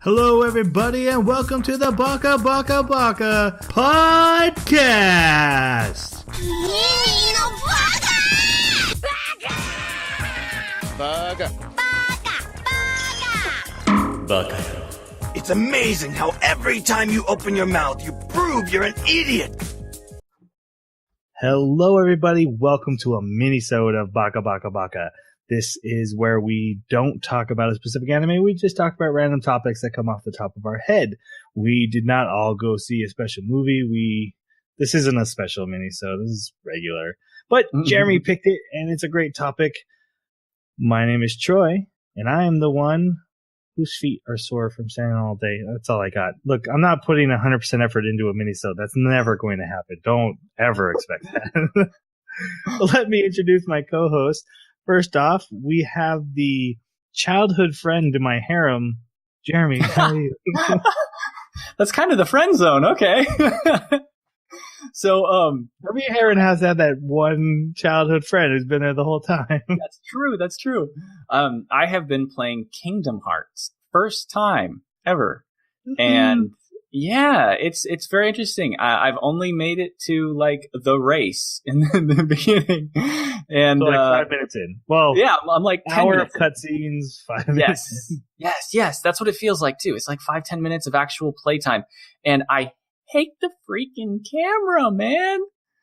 Hello, everybody, and welcome to the Baka Baka Baka podcast. Baka! Baka. It's amazing how every time you open your mouth, you prove you're an idiot. Hello, everybody. Welcome to a mini-sode of Baka Baka Baka. This is where we don't talk about a specific anime. We just talk about random topics that come off the top of our head. We did not all go see a special movie. This isn't a special mini-sode. This is regular. But Jeremy picked it, and it's a great topic. My name is Troy, and I am the one whose feet are sore from standing all day. That's all I got. Look, I'm not putting 100% effort into a mini-sode. That's never going to happen. Don't ever expect that. Let me introduce my co-host. First off, we have the childhood friend to my harem, Jeremy. How are you? That's kind of the friend zone. Okay. So, every Heron has had that one childhood friend who's been there the whole time. That's true. I have been playing Kingdom Hearts, first time ever. And yeah, it's very interesting. I've only made it to like the race in the beginning. And so like 5 minutes in. Well, yeah, I'm like 10 hour of minutes cutscenes, 5 minutes. Yes. That's what it feels like too. It's like 5-10 minutes of actual playtime. And I hate the freaking camera, man.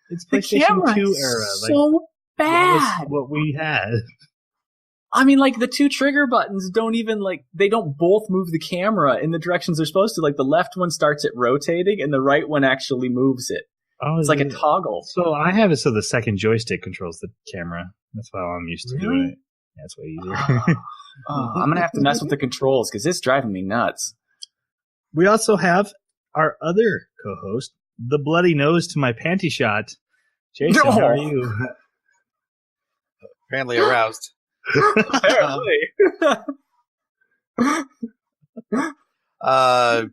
It's the PlayStation 2 era. So bad. What we had. I mean, like, the two trigger buttons don't even, like, they don't both move the camera in the directions they're supposed to. Like, the left one starts it rotating, and the right one actually moves it. Oh, it's like a toggle. So I have it so the second joystick controls the camera. That's how I'm used to doing it. That's way easier. I'm going to have to mess with the controls, because it's driving me nuts. We also have our other co-host, the bloody nose to my panty shot. Jason, how are you? Apparently aroused. Apparently. I'll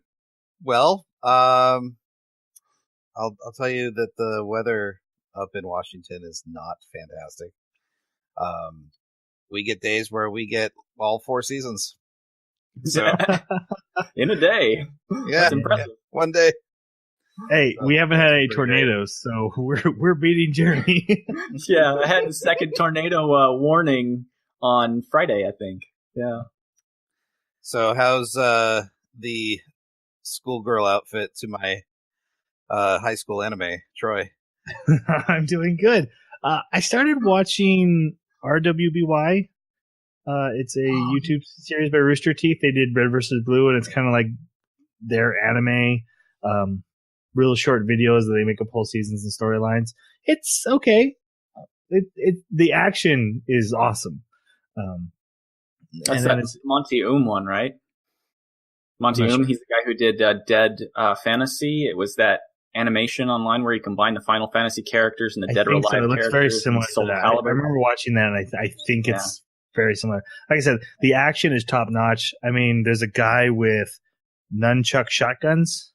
tell you that the weather up in Washington is not fantastic. We get days where we get all 4 seasons. So in a day. Yeah. That's impressive. Yeah, one day. Hey, we haven't had any tornadoes, so we're beating Jeremy. Yeah, I had the second tornado warning on Friday, I think. Yeah. So how's the schoolgirl outfit to my high school anime, Troy? I'm doing good. I started watching RWBY. It's a YouTube series by Rooster Teeth. They did Red vs. Blue, and it's kind of like their anime, real short videos that they make up whole seasons and storylines. It's okay. The action is awesome. That's that Monty one, right? Monty he's the guy who did Dead Fantasy. It was that animation online where he combined the Final Fantasy characters and the Dead or Alive characters. It looks very similar to that. I remember watching that, and I think it's very similar. Like I said, the action is top notch. I mean, there's a guy with nunchuck shotguns.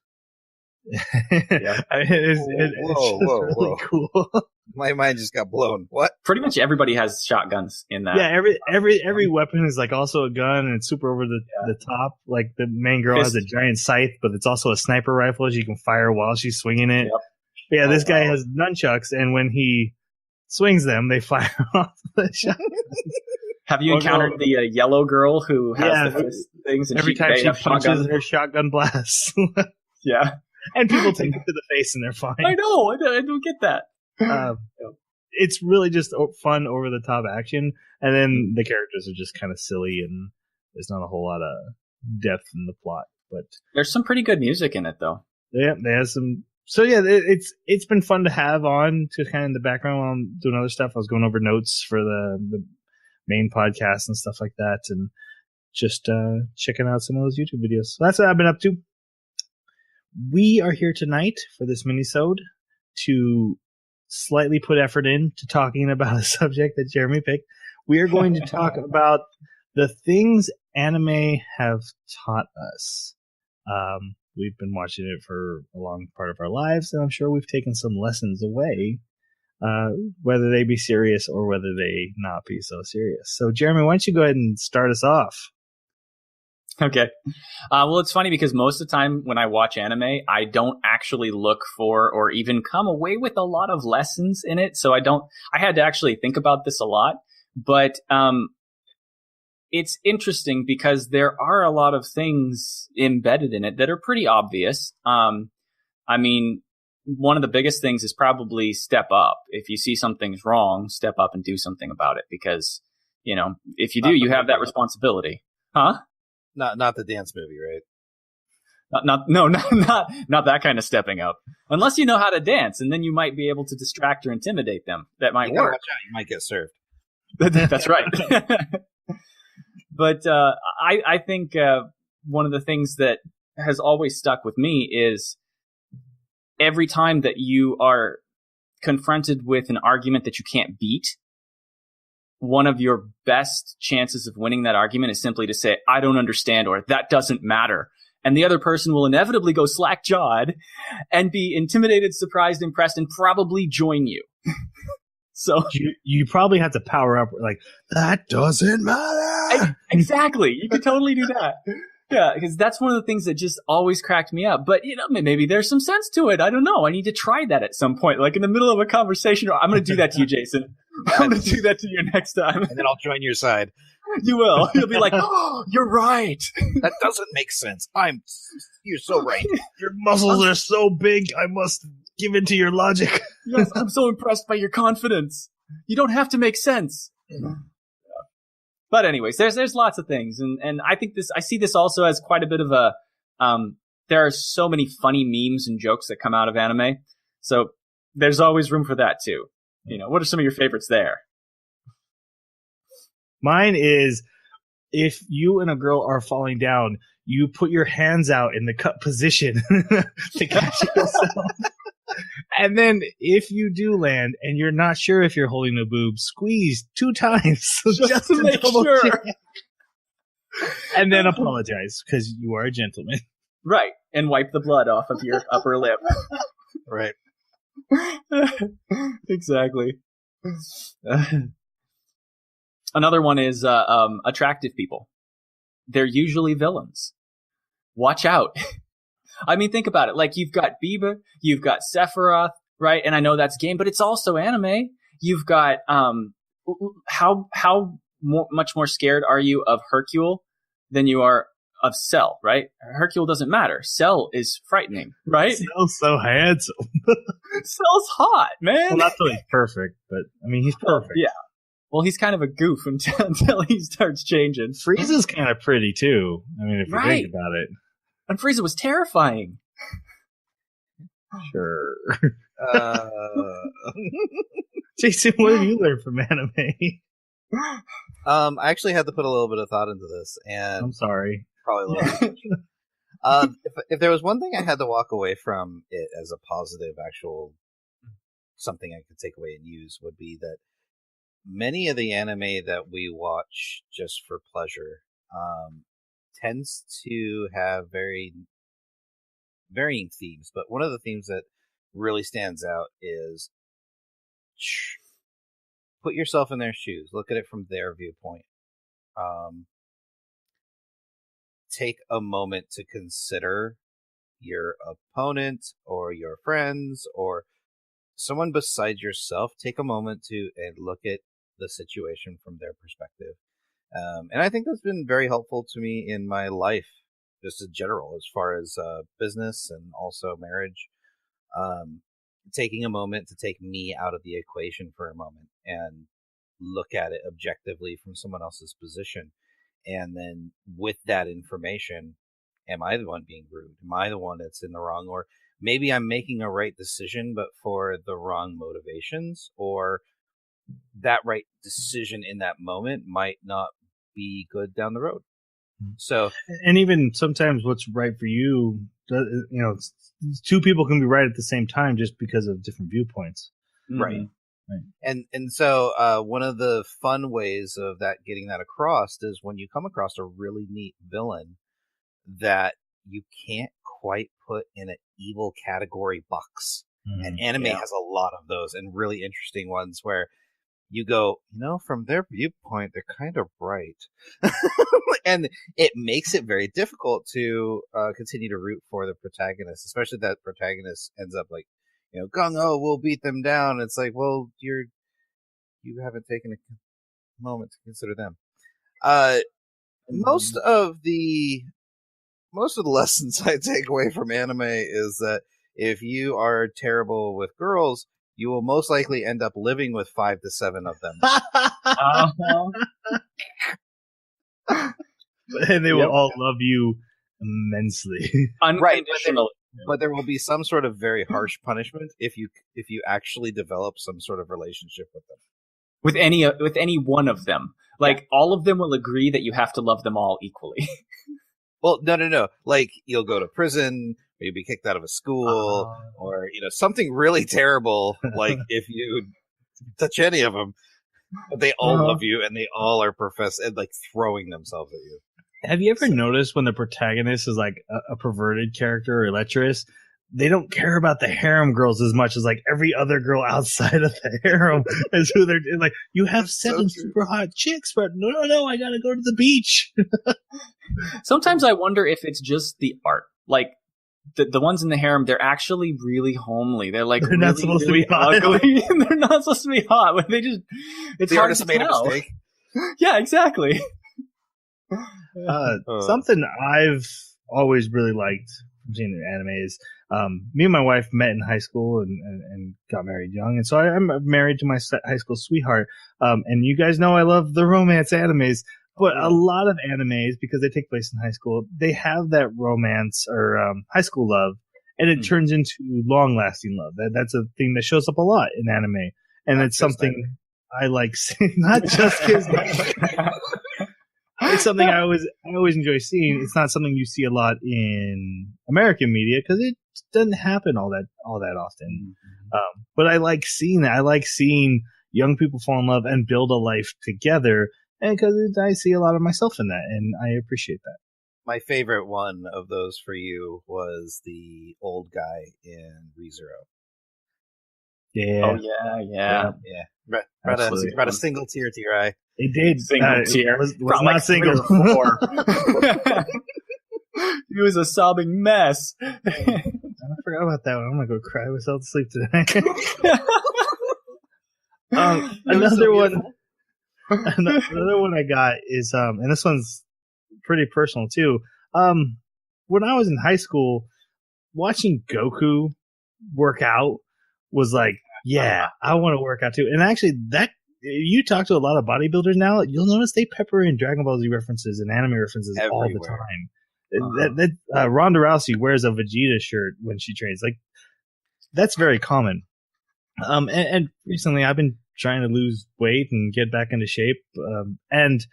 Yeah. I mean, it's really cool. My mind just got blown. What? Pretty much everybody has shotguns in that. Yeah, every weapon is like also a gun, and it's super over the top. Like the main girl has a giant scythe, but it's also a sniper rifle she can fire while she's swinging it. Yep. But yeah, this guy has nunchucks, and when he swings them, they fire off the shotgun. Have you encountered the yellow girl who has the things? And every time she punches, her shotgun blasts. Yeah. And people take it to the face and they're fine. I know. I don't get that. It's really just fun, over the top action. And then the characters are just kind of silly, and there's not a whole lot of depth in the plot. But there's some pretty good music in it, though. Yeah, they have some. So yeah, it's been fun to have on to kind of in the background while I'm doing other stuff. I was going over notes for the main podcast and stuff like that, and just checking out some of those YouTube videos. So that's what I've been up to. We are here tonight for this mini-sode to slightly put effort into talking about a subject that Jeremy picked. We are going to talk about the things anime have taught us. We've been watching it for a long part of our lives, and I'm sure we've taken some lessons away, whether they be serious or whether they not be so serious. So, Jeremy, why don't you go ahead and start us off? Okay. Well, it's funny because most of the time when I watch anime, I don't actually look for or even come away with a lot of lessons in it. So I had to actually think about this a lot. But it's interesting because there are a lot of things embedded in it that are pretty obvious. I mean, one of the biggest things is probably step up. If you see something's wrong, step up and do something about it because, if you do, you have that responsibility. Huh? Not the dance movie, right? Not that kind of stepping up. Unless you know how to dance, and then you might be able to distract or intimidate them. That might work. Watch out, you might get served. That's right. But I think one of the things that has always stuck with me is every time that you are confronted with an argument that you can't beat, one of your best chances of winning that argument is simply to say, I don't understand, or that doesn't matter. And the other person will inevitably go slack-jawed and be intimidated, surprised, impressed, and probably join you. So you probably have to power up like, that doesn't matter. Exactly. You could totally do that. Yeah, because that's one of the things that just always cracked me up. But, maybe there's some sense to it. I don't know. I need to try that at some point, like in the middle of a conversation. I'm going to do that to you, Jason. I'm going to do that to you next time. And then I'll join your side. You will. You'll be like, oh, you're right. That doesn't make sense. You're so right. Your muscles are so big, I must give in to your logic. Yes, I'm so impressed by your confidence. You don't have to make sense. But anyways, there's lots of things. And I think I see this also as quite a bit of a, there are so many funny memes and jokes that come out of anime. So there's always room for that too. What are some of your favorites there? Mine is, if you and a girl are falling down, you put your hands out in the cup position to catch yourself. And then if you do land and you're not sure if you're holding a boob, squeeze 2 times. Just to make sure. And then apologize because you are a gentleman. Right. And wipe the blood off of your upper lip. Right. Exactly. Another one is attractive people. They're usually villains. Watch out. I mean, think about it. Like, you've got Biba, you've got Sephiroth, right? And I know that's game, but it's also anime. You've got how much more scared are you of Hercule than you are of Cell, right? Hercule doesn't matter. Cell is frightening, right? Cell's so handsome. Cell's hot, man. Well, not till he's perfect, but I mean, he's perfect. Yeah. Well, he's kind of a goof until he starts changing. Frieza's kind of pretty too. I mean, if you think about it. And Frieza was terrifying. Sure. Jason, what have you learned from anime? I actually had to put a little bit of thought into this, and I'm sorry. Probably a little bit. If there was one thing I had to walk away from it as a positive, actual something I could take away and use, would be that many of the anime that we watch just for pleasure tends to have very varying themes. But one of the themes that really stands out is put yourself in their shoes. Look at it from their viewpoint. Take a moment to consider your opponent or your friends or someone beside yourself. Take a moment to and look at the situation from their perspective. And I think that's been very helpful to me in my life, just in general, as far as business and also marriage. Taking a moment to take me out of the equation for a moment and look at it objectively from someone else's position. And then with that information, am I the one being rude? Am I the one that's in the wrong? Or maybe I'm making a right decision, but for the wrong motivations, or that right decision in that moment might not be good down the road. So, and even sometimes what's right for you, two people can be right at the same time just because of different viewpoints. Right. Right. And so one of the fun ways of that getting that across is when you come across a really neat villain that you can't quite put in an evil category box. And anime has a lot of those and really interesting ones where you go, from their viewpoint, they're kind of right. And it makes it very difficult to continue to root for the protagonist, especially that protagonist ends up like, gung-ho, we'll beat them down. It's like, well, you haven't taken a moment to consider them. Most of the lessons I take away from anime is that if you are terrible with girls, you will most likely end up living with 5 to 7 of them. And they will all love you immensely. Unconditionally. But there will be some sort of very harsh punishment if you actually develop some sort of relationship with them. With any one of them. Like, all of them will agree that you have to love them all equally. Well, no. Like, you'll go to prison, or you'll be kicked out of a school, or, something really terrible, like if you touch any of them. But they all love you, and they all are throwing themselves at you. Have you ever noticed when the protagonist is like a perverted character or lecherous, they don't care about the harem girls as much as like every other girl outside of the harem is who they're like. You have 7 super hot chicks, but no, I gotta go to the beach. Sometimes I wonder if it's just the art. Like the ones in the harem, they're actually really homely. They're like they're not supposed to be ugly. They're not supposed to be hot. But it's the hard artist to made tell. a mistake. Yeah, exactly. Something I've always really liked from seeing anime is me and my wife met in high school and got married young, and so I'm married to my high school sweetheart. And you guys know I love the romance animes, but a lot of animes, because they take place in high school, they have that romance or high school love, and it turns into long-lasting love. That's a thing that shows up a lot in anime, and it's something I like seeing. Not just kids. It's something I always enjoy seeing. It's not something you see a lot in American media because it doesn't happen all that often. But I like seeing that. I like seeing young people fall in love and build a life together, and because I see a lot of myself in that, and I appreciate that. My favorite one of those for you was the old guy in ReZero. Yeah. Oh yeah. Brought a single tear to your eye. It did. Single tear. Was not single. 4. He was a sobbing mess. I forgot about that one. I'm gonna go cry myself to sleep today. Another one I got is and this one's pretty personal too. When I was in high school, watching Goku work out was like, yeah, I want to work out too. And actually, that you talk to a lot of bodybuilders now, you'll notice they pepper in Dragon Ball Z references and anime references everywhere. All the time. Ronda Rousey wears a Vegeta shirt when she trains. Like, that's very common. And recently I've been trying to lose weight and get back into shape, and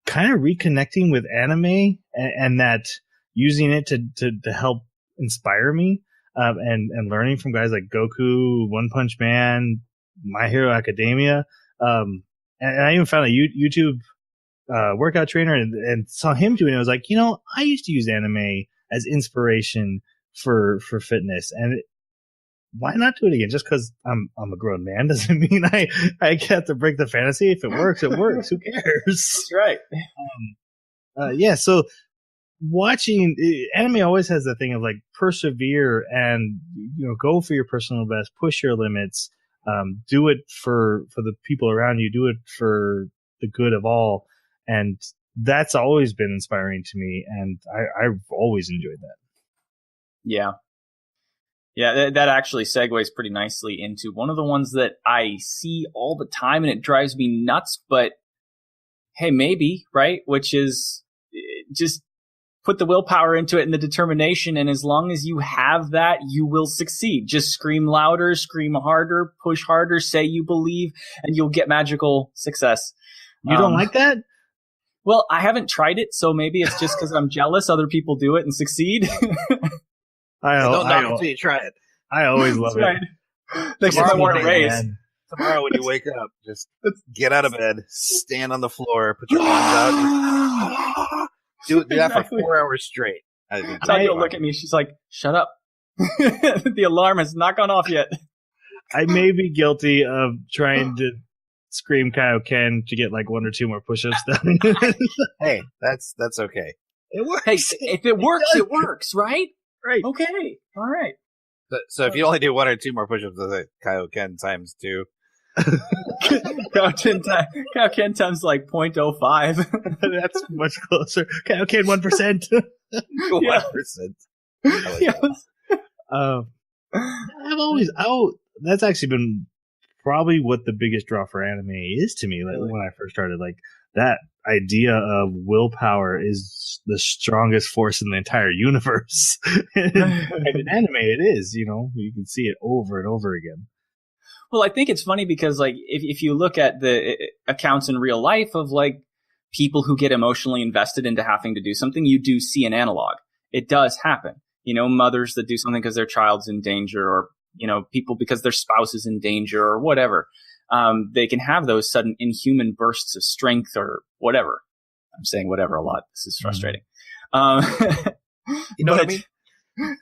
kind of reconnecting with anime and that using it to help inspire me, and learning from guys like Goku, One Punch Man, My Hero Academia. And I even found a YouTube workout trainer and saw him doing it. I was like, I used to use anime as inspiration for fitness, and why not do it again? Just because I'm a grown man doesn't mean I get to break the fantasy. If it works, it works. Who cares? That's right. Yeah. So watching anime always has the thing of like persevere and go for your personal best, push your limits, do it for the people around you, do it for the good of all, and that's always been inspiring to me, and I've always enjoyed that. Yeah. Yeah, that actually segues pretty nicely into one of the ones that I see all the time, and it drives me nuts, but hey, maybe, right? Which is just put the willpower into it and the determination, and as long as you have that, you will succeed. Just scream louder, scream harder, push harder, say you believe, and you'll get magical success. You don't like that? Well, I haven't tried it, so maybe it's just because I'm jealous other people do it and succeed. Don't knock until you try it. I always love it. Next time I want to race. Tomorrow when you wake up, just get out of bed, stand on the floor, put your arms out. Do that for 4 hours straight. Tanya will look at me. She's like, shut up. The alarm has not gone off yet. I may be guilty of trying to scream Kaioken to get like 1 or 2 more push-ups done. Hey, that's okay. It works. Hey, if it works, it works, right? Right. Okay. All right. So if you only do 1 or 2 more push-ups, that's like Kaioken times 2. Kaioken times like 0.05. That's much closer. Kaioken 1%. 1%. I like that. That's actually been probably what the biggest draw for anime is to me. Like when I first started, like that idea of willpower is the strongest force in the entire universe. And in anime, it is. You know, you can see it over and over again. Well, I think it's funny because, like, if you look at the accounts in real life of, like, people who get emotionally invested into having to do something, you do see an analog. It does happen. You know, mothers that do something because their child's in danger, or, you know, people because their spouse is in danger, or whatever. They can have those sudden inhuman bursts of strength or whatever. I'm saying whatever a lot. This is frustrating. You know what I mean?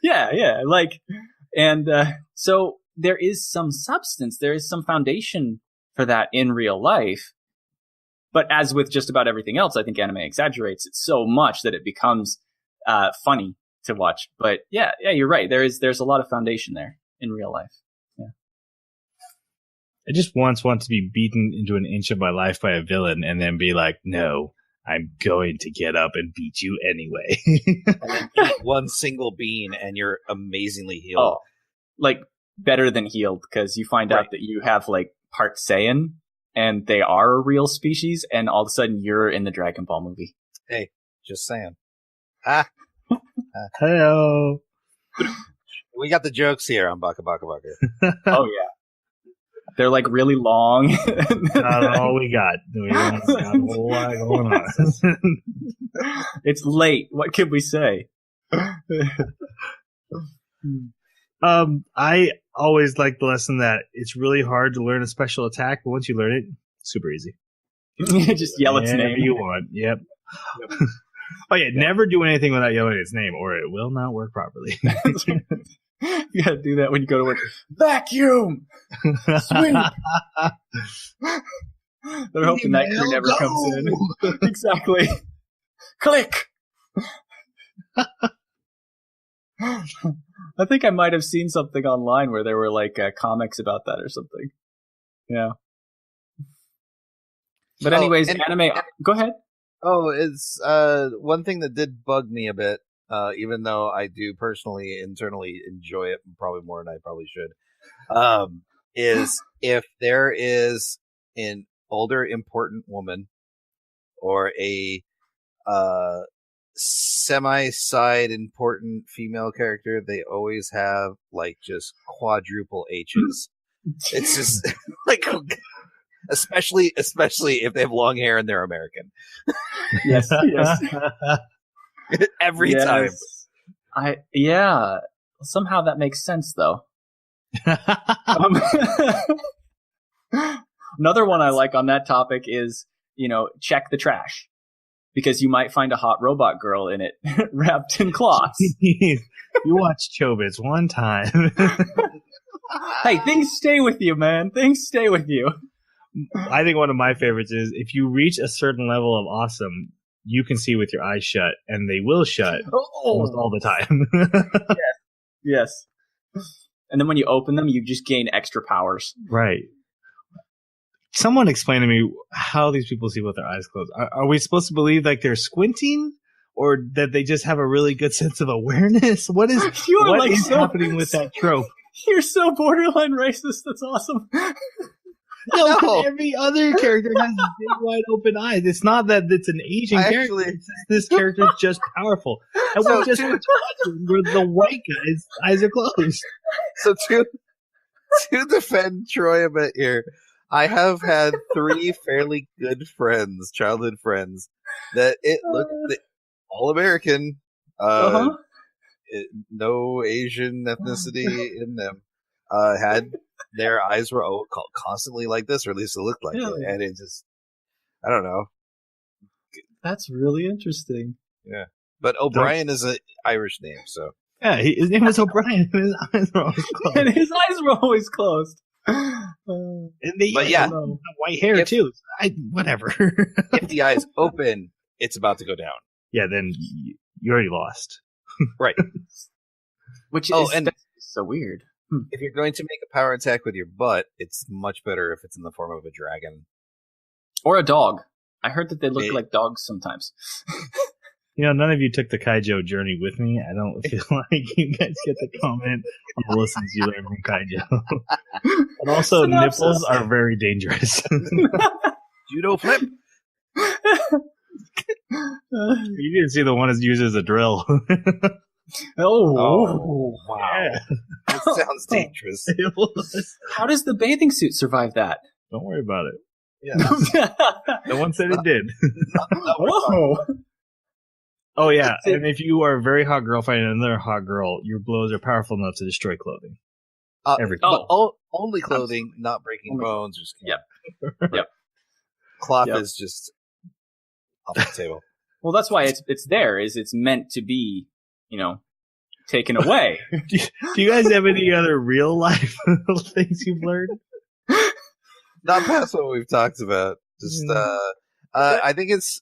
Yeah. Like, and so there is some substance, there is some foundation for that in real life. But as with just about everything else, I think anime exaggerates it so much that it becomes funny to watch. But yeah, you're right. There's a lot of foundation there in real life. Yeah. I just once want to be beaten into an inch of my life by a villain and then be like, no, I'm going to get up and beat you anyway. And then eat one single bean and you're amazingly healed. Oh, like better than healed, because you find out that you have like part Saiyan and they are a real species, and all of a sudden you're in the Dragon Ball movie. Hey, just saying. Hello. We got the jokes here on Baka Baka Baka. Oh yeah, they're like really long. Not all we got. We don't got a whole lot going on. It's late. What can we say? I always like the lesson that it's really hard to learn a special attack, but once you learn it, super easy. Just yell its name. You want. Yep. Oh yeah, never do anything without yelling its name, or it will not work properly. You gotta do that when you go to work. Vacuum! Sweep! They're hoping that crew never comes in. Exactly. Click! I think I might have seen something online where there were like comics about that or something. Yeah. But anyways, anime. Go ahead. Oh, it's one thing that did bug me a bit, even though I do personally, internally enjoy it probably more than I probably should, is if there is an older important woman or a semi-side important female character, they always have like just quadruple H's. It's just like, especially if they have long hair and they're American. Yes. Every time. Somehow that makes sense though. Another one I like on that topic is, check the trash. Because you might find a hot robot girl in it, wrapped in cloths. You watch Chobits one time. Hey, things stay with you, man. Things stay with you. I think one of my favorites is if you reach a certain level of awesome, you can see with your eyes shut, and they will shut almost all the time. Yes. And then when you open them, you just gain extra powers. Right. Someone explain to me how these people see with their eyes closed. Are we supposed to believe like they're squinting, or that they just have a really good sense of awareness? What is happening with that trope? You're so borderline racist. That's awesome. No. Every other character has big, wide open eyes. It's not that it's an Asian character. It's this character is just powerful. And we're just watching where the white guy's eyes are closed. So to defend Troy a bit here, I have had 3 fairly good friends, childhood friends, that it looked all American, no Asian ethnicity in them, had their eyes were constantly like this, or at least it looked like it, and it just, I don't know. That's really interesting. Yeah, but O'Brien is an Irish name, so yeah, his name is O'Brien, and his eyes were always closed. And his eyes were always closed. And they But yeah, white hair too. Whatever. if the eyes open, it's about to go down. Yeah, then you already lost. Right. Which is so weird. If you're going to make a power attack with your butt, it's much better if it's in the form of a dragon. Or a dog. I heard that they look like dogs sometimes. None of you took the Kaijo journey with me. I don't feel like you guys get the comment on the lessons you learn from Kaijo. And also, nipples are very dangerous. Judo flip. You didn't see the one that uses a drill. Oh, wow. Yeah. That sounds dangerous. It was. How does the bathing suit survive that? Don't worry about it. Yeah. No one said it did. Oh. Oh, yeah. And if you are a very hot girl fighting another hot girl, your blows are powerful enough to destroy clothing. Everything. But only clothing, not breaking bones or skin. Yep. Cloth is just off the table. Well, that's why it's there. It's meant to be, taken away. Do you guys have any other real life things you've learned? Not past what we've talked about. Just I think it's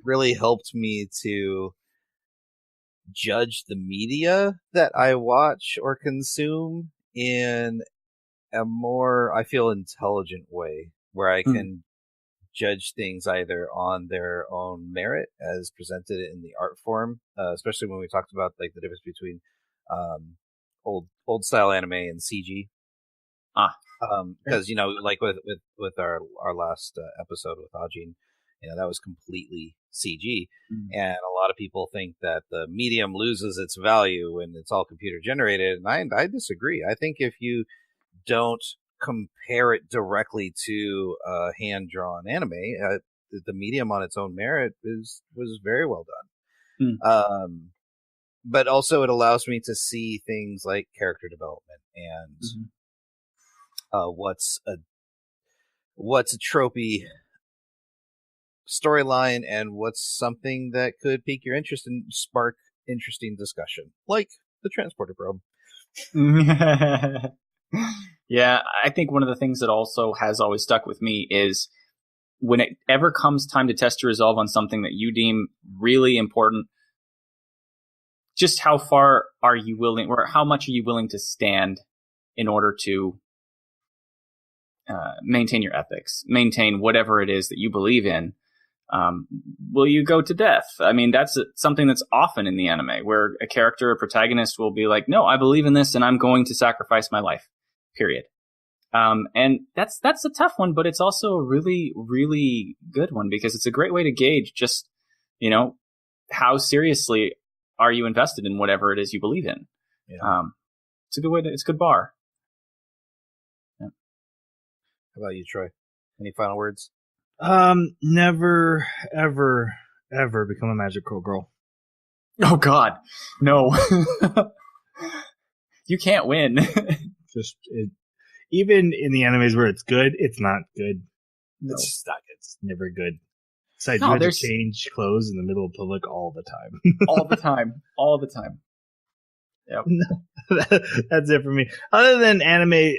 really helped me to judge the media that I watch or consume in a more, I feel, intelligent way, where I can judge things either on their own merit as presented in the art form, especially when we talked about like the difference between old style anime and CG. Because like with our last episode with Ajin, that was completely CG, and a lot of people think that the medium loses its value when it's all computer generated, and I disagree. I think if you don't compare it directly to hand drawn anime, the medium on its own merit was very well done. But also it allows me to see things like character development and what's a tropey storyline and what's something that could pique your interest and spark interesting discussion, like the transporter probe. Yeah, I think one of the things that also has always stuck with me is when it ever comes time to test your resolve on something that you deem really important, just how far are you willing, or how much are you willing to stand in order to maintain your ethics, maintain whatever it is that you believe in? Will you go to death? I mean, that's something that's often in the anime, where a character, a protagonist will be like, no, I believe in this and I'm going to sacrifice my life, period. And that's a tough one, but it's also a really, really good one, because it's a great way to gauge just, how seriously are you invested in whatever it is you believe in. Yeah. It's a good way it's a good bar. Yeah. How about you, Troy? Any final words? Never, ever, ever become a magical girl. Oh God, no. You can't win. Even in the animes where it's good, it's not good. No. It's just not good. It's never good. Besides, you have to change clothes in the middle of public all the time. All the time. Yep. That's it for me. Other than anime, it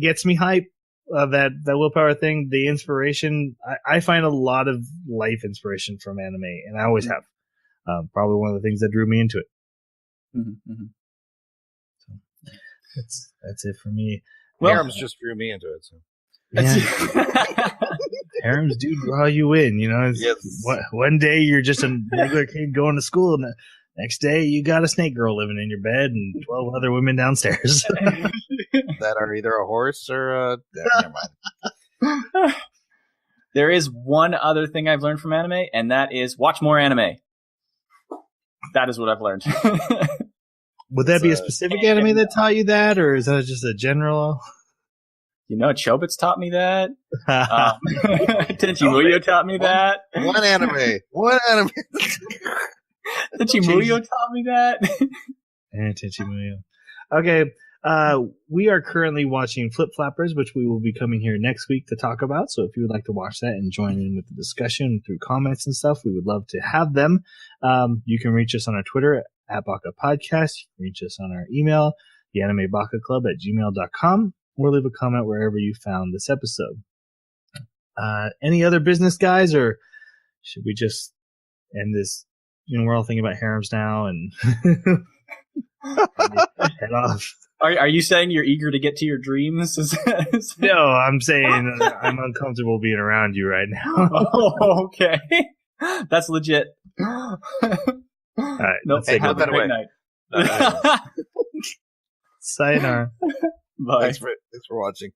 gets me hype. That willpower thing, the inspiration. I find a lot of life inspiration from anime, and I always have. Probably one of the things that drew me into it. So that's it for me. Well, Harems just drew me into it. So. Yeah. Harems do draw you in. One day you're just a regular kid going to school, and the next day you got a snake girl living in your bed and 12 other women downstairs. That are either a horse or never mind. There is one other thing I've learned from anime, and that is watch more anime. That is what I've learned. Would that be a specific anime that taught you that, or is that just a general? Chobits taught me that. Tenchi Muyo taught me that. One anime. Tenchi Muyo taught me that. And Tenchi Muyo. Okay. We are currently watching Flip Flappers, which we will be coming here next week to talk about. So if you would like to watch that and join in with the discussion through comments and stuff, we would love to have them. You can reach us on our Twitter at Baka Podcast. You can reach us on our email, theanimebakaclub@gmail.com, or leave a comment wherever you found this episode. Any other business, guys, or should we just end this? We're all thinking about harems now and head off. Are you saying you're eager to get to your dreams? No, I'm saying I'm uncomfortable being around you right now. Oh, okay. That's legit. All right. Nope. Hey, Have a great night. Sayonara. Bye. Thanks for watching.